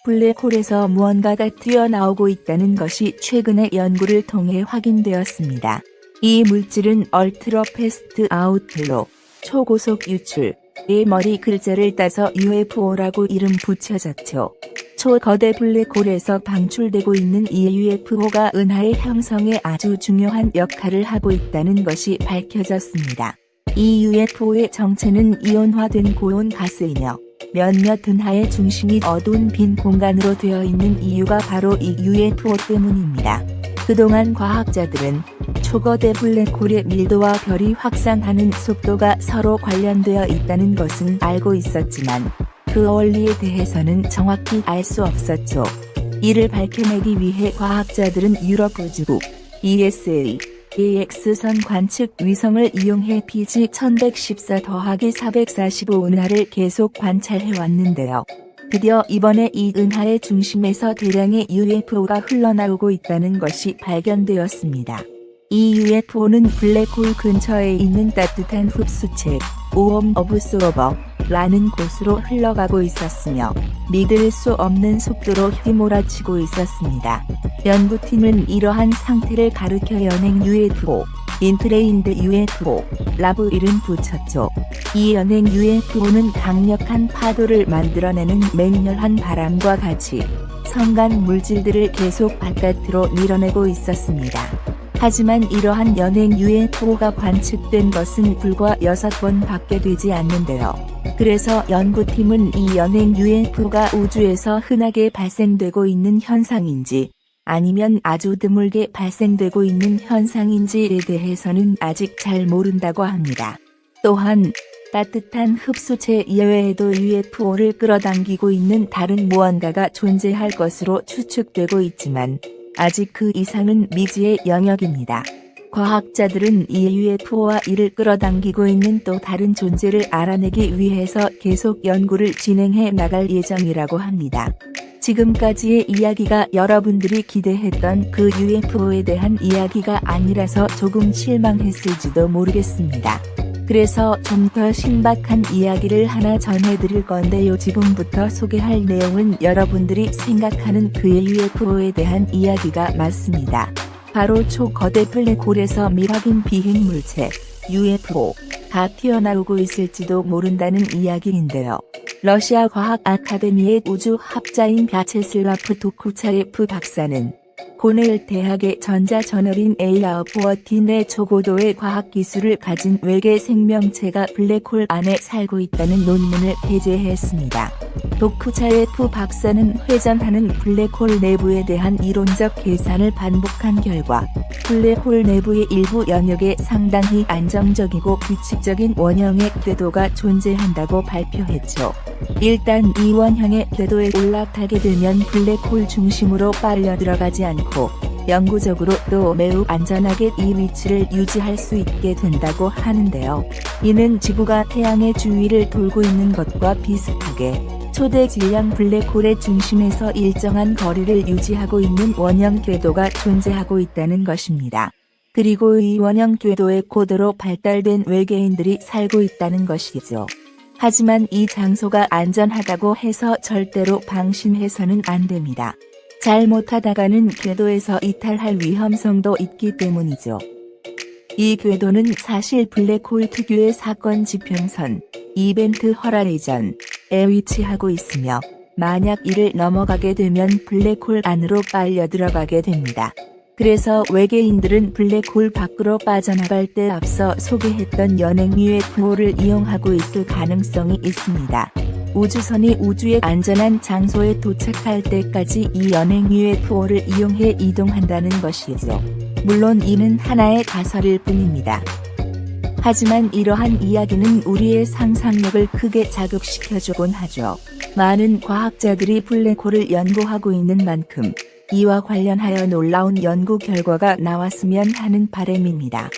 블랙홀에서 무언가가 튀어나오고 있다는 것이 최근의 연구를 통해 확인되었습니다. 이 물질은 얼트라 패스트 아웃플로, 초고속 유출의 머리 글자를 따서 UFO라고 이름 붙여졌죠. 초거대 블랙홀에서 방출되고 있는 이 UFO가 은하의 형성에 아주 중요한 역할을 하고 있다는 것이 밝혀졌습니다. 이 UFO의 정체는 이온화된 고온 가스이며 몇몇 은하의 중심이 어두운 빈 공간으로 되어 있는 이유가 바로 이 UFO 때문입니다. 그동안 과학자들은 초거대 블랙홀의 밀도와 별이 확산하는 속도가 서로 관련되어 있다는 것은 알고 있었지만 그 원리에 대해서는 정확히 알 수 없었죠. 이를 밝혀내기 위해 과학자들은 유럽 우주국 ESA AX선 관측 위성을 이용해 PG-1114-445 은하를 계속 관찰해왔는데요. 드디어 이번에 이 은하의 중심에서 대량의 UFO가 흘러나오고 있다는 것이 발견되었습니다. 이 UFO는 블랙홀 근처에 있는 따뜻한 흡수체 웜 오브 소버라는 곳으로 흘러가고 있었으며 믿을 수 없는 속도로 휘몰아치고 있었습니다. 연구팀은 이러한 상태를 가르켜 연행 UFO, 인트레인드 UFO라고 이름 붙였죠. 이 연행 UFO는 강력한 파도를 만들어내는 맹렬한 바람과 같이 성간 물질들을 계속 바깥으로 밀어내고 있었습니다. 하지만 이러한 연행 UFO가 관측된 것은 불과 6번밖에 되지 않는데요. 그래서 연구팀은 이 연행 UFO가 우주에서 흔하게 발생되고 있는 현상인지 아니면 아주 드물게 발생되고 있는 현상인지에 대해서는 아직 잘 모른다고 합니다. 또한 따뜻한 흡수체 이외에도 UFO를 끌어당기고 있는 다른 무언가가 존재할 것으로 추측되고 있지만 아직 그 이상은 미지의 영역입니다. 과학자들은 이 UFO와 이를 끌어당기고 있는 또 다른 존재를 알아내기 위해서 계속 연구를 진행해 나갈 예정이라고 합니다. 지금까지의 이야기가 여러분들이 기대했던 그 UFO에 대한 이야기가 아니라서 조금 실망했을지도 모르겠습니다. 그래서 좀 더 신박한 이야기를 하나 전해드릴 건데요. 지금부터 소개할 내용은 여러분들이 생각하는 그의 UFO에 대한 이야기가 맞습니다. 바로 초거대 블랙홀에서 미확인 비행물체 UFO가 튀어나오고 있을지도 모른다는 이야기인데요. 러시아 과학 아카데미의 우주학자인 벼체슬라프 도쿠차예프 박사는 코넬 대학의 전자저널인 에이아포어틴의 초고도의 과학기술을 가진 외계 생명체가 블랙홀 안에 살고 있다는 논문을 게재했습니다. 도쿠차예프 박사는 회전하는 블랙홀 내부에 대한 이론적 계산을 반복한 결과 블랙홀 내부의 일부 영역에 상당히 안정적이고 규칙적인 원형의 궤도가 존재한다고 발표했죠. 일단 이 원형의 궤도에 올라타게 되면 블랙홀 중심으로 빨려 들어가지 않고 영구적으로 또 매우 안전하게 이 위치를 유지할 수 있게 된다고 하는데요. 이는 지구가 태양의 주위를 돌고 있는 것과 비슷하게 초대 질량 블랙홀의 중심에서 일정한 거리를 유지하고 있는 원형 궤도가 존재하고 있다는 것입니다. 그리고 이 원형 궤도에 고도로 발달된 외계인들이 살고 있다는 것이죠. 하지만 이 장소가 안전하다고 해서 절대로 방심해서는 안 됩니다. 잘못하다가는 궤도에서 이탈할 위험성도 있기 때문이죠. 이 궤도는 사실 블랙홀 특유의 사건 지평선, 이벤트 허라이전에 위치하고 있으며 만약 이를 넘어가게 되면 블랙홀 안으로 빨려 들어가게 됩니다. 그래서 외계인들은 블랙홀 밖으로 빠져나갈 때 앞서 소개했던 연행 UFO를 이용하고 있을 가능성이 있습니다. 우주선이 우주의 안전한 장소에 도착할 때까지 이 연행 UFO를 이용해 이동한다는 것이죠. 물론 이는 하나의 가설일 뿐입니다. 하지만 이러한 이야기는 우리의 상상력을 크게 자극시켜주곤 하죠. 많은 과학자들이 블랙홀을 연구하고 있는 만큼 이와 관련하여 놀라운 연구 결과가 나왔으면 하는 바람입니다.